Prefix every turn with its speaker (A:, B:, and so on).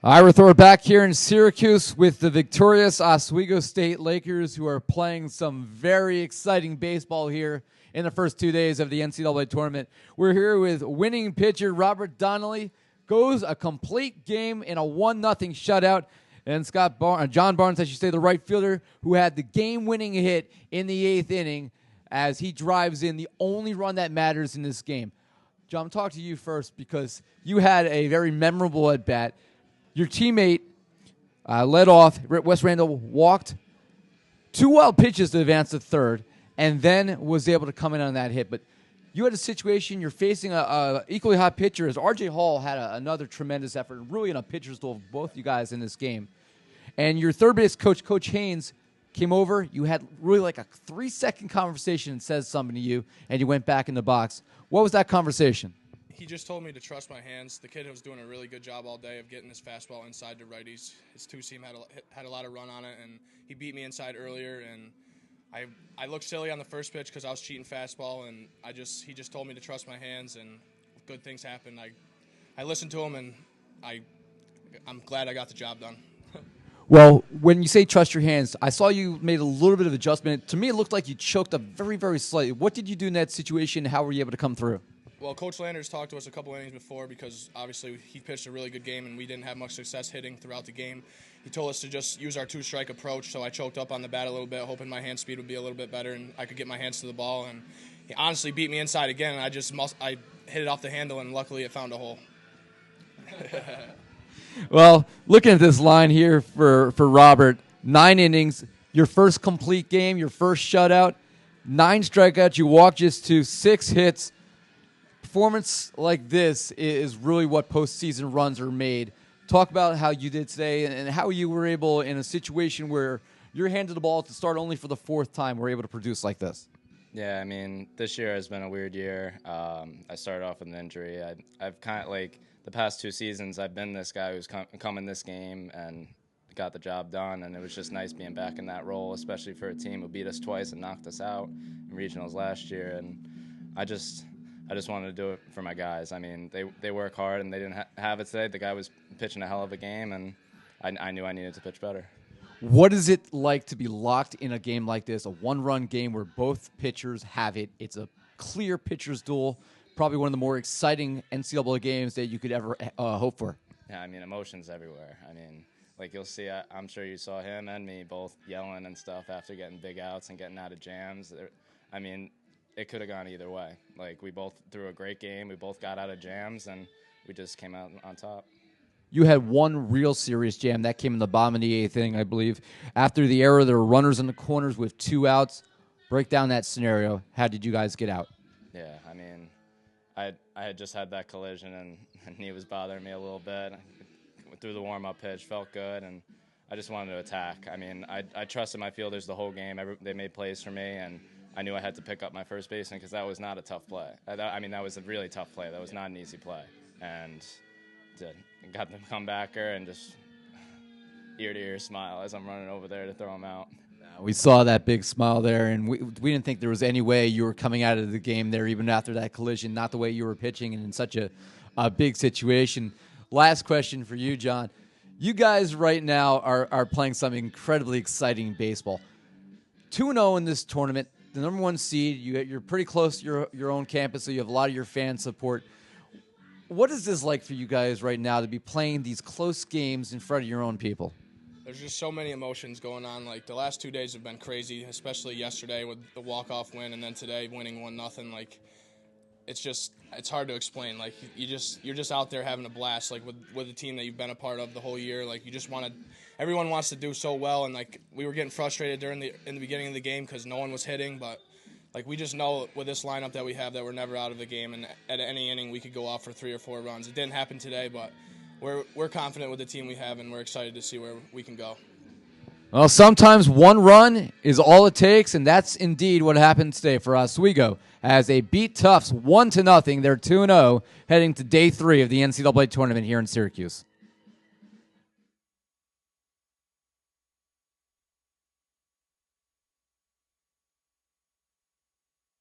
A: All right, we're back here in Syracuse with the victorious Oswego State Lakers, who are playing some very exciting baseball here in the first 2 days of the NCAA tournament. We're here with winning pitcher Robert Donnelly, goes a complete game in a 1-0 shutout, and John Barnes, I should say, the right fielder, who had the game-winning hit in the 8th inning as he drives in the only run that matters in this game. John, I'm talking to you first because you had a very memorable at-bat. Your teammate led off. Wes Randall walked 2 wild pitches to advance to third, and then was able to come in on that hit. But you had a situation. You're facing a equally hot pitcher as R.J. Hall had another tremendous effort, really in a pitcher's duel of both you guys in this game. And your third base coach, Coach Haynes, came over. You had really like a 3-second conversation and says something to you, and you went back in the box. What was that conversation?
B: He just told me to trust my hands. The kid was doing a really good job all day of getting his fastball inside to righties. His two-seam had a lot of run on it, and he beat me inside earlier. And I looked silly on the first pitch because I was cheating fastball, and he just told me to trust my hands, and good things happened. I listened to him, and I'm glad I got the job done.
A: Well, when you say trust your hands, I saw you made a little bit of adjustment. To me, it looked like you choked up very, very slightly. What did you do in that situation? How were you able to come through?
B: Well, Coach Landers talked to us a couple innings before because obviously he pitched a really good game and we didn't have much success hitting throughout the game. He told us to just use our 2-strike approach, so I choked up on the bat a little bit, hoping my hand speed would be a little bit better and I could get my hands to the ball. And he honestly beat me inside again, and I hit it off the handle, and luckily it found a hole.
A: Well, looking at this line here for Robert, 9 innings, your first complete game, your first shutout, 9 strikeouts, you walked just to 6 hits. Performance like this is really what postseason runs are made. Talk about how you did today and how you were able, in a situation where you're handed the ball to start only for the 4th time, were able to produce like this.
C: Yeah, I mean, this year has been a weird year. I started off with an injury. I've kind of, like, the past 2 seasons, I've been this guy who's come in this game and got the job done, and it was just nice being back in that role, especially for a team who beat us twice and knocked us out in regionals last year. And I just wanted to do it for my guys. I mean, they work hard, and they didn't have it today. The guy was pitching a hell of a game, and I knew I needed to pitch better.
A: What is it like to be locked in a game like this, a 1-run game where both pitchers have it? It's a clear pitcher's duel, probably one of the more exciting NCAA games that you could ever hope for.
C: Yeah, I mean, emotions everywhere. I mean, like you'll see, I'm sure you saw him and me both yelling and stuff after getting big outs and getting out of jams. I mean, it could have gone either way. Like, we both threw a great game. We both got out of jams, and we just came out on top.
A: You had one real serious jam. That came in the bottom of the 8th inning, I believe. After the error, there were runners in the corners with 2 outs. Break down that scenario. How did you guys get out?
C: Yeah, I mean, I had just had that collision, and my knee was bothering me a little bit. I threw the warm-up pitch, felt good, and I just wanted to attack. I mean, I trusted my fielders the whole game. They made plays for me, and I knew I had to pick up my first baseman because that was not a tough play. I mean, that was a really tough play. That was not an easy play. And got the comebacker and just ear-to-ear smile as I'm running over there to throw him out.
A: We saw that big smile there, and we didn't think there was any way you were coming out of the game there even after that collision, not the way you were pitching and in such a big situation. Last question for you, John. You guys right now are playing some incredibly exciting baseball. 2-0 in this tournament. The number 1 seed, you're pretty close to your own campus, so you have a lot of your fan support. What is this like for you guys right now to be playing these close games in front of your own people?
B: There's just so many emotions going on. Like, the last 2 days have been crazy, especially yesterday with the walk-off win, and then today winning 1-0. Like, it's hard to explain. Like, you're just out there having a blast, like with the team that you've been a part of the whole year. Like, everyone wants to do so well, and like we were getting frustrated in the beginning of the game because no one was hitting, but like we just know with this lineup that we have that we're never out of the game, and at any inning we could go off for 3 or 4 runs. It didn't happen today, but we're confident with the team we have, and we're excited to see where we can go.
A: Well, sometimes 1 run is all it takes, and that's indeed what happened today for Oswego as they beat Tufts 1-0. They're 2-0 heading to day 3 of the NCAA tournament here in Syracuse.